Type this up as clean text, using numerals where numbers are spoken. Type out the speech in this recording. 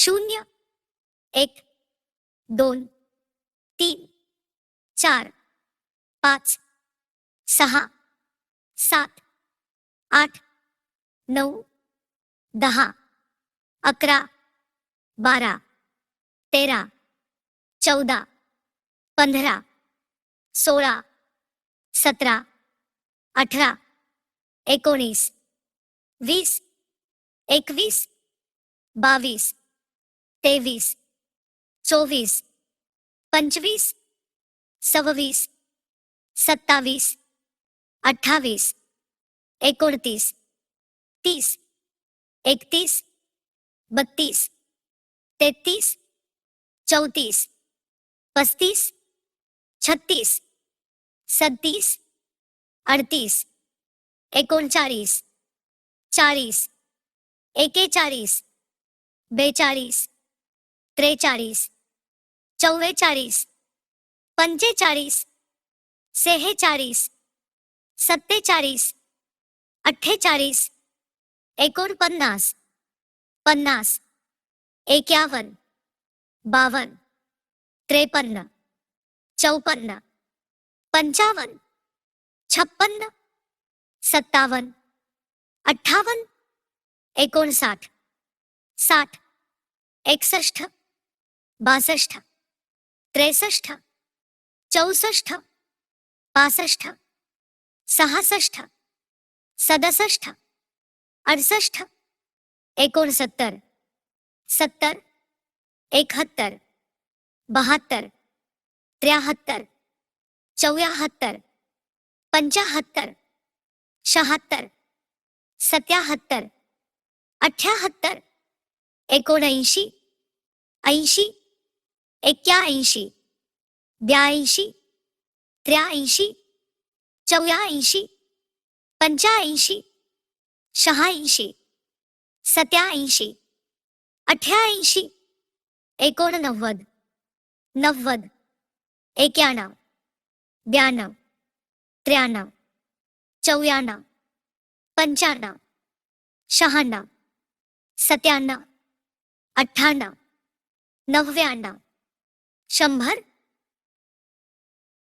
0 1 2 3 4 5 6 7 8 9 10 11 12 13 14 15 16 17 18 19 20 21 22 23 24 25 26 27 28 29 30 31 32 33 34 35 36 37 38 39 40 41 42 43 44 45 46 47 48 49 50 51 52 53 54 55 56 57 58 59 60 61 62 63 64 65 66 67 68 69 70 71 72 73 74 75 76 77 78 79 80 81 82 83 84 85 86 87 88 89 90 91 92 93 94 95 96 97 98 99 100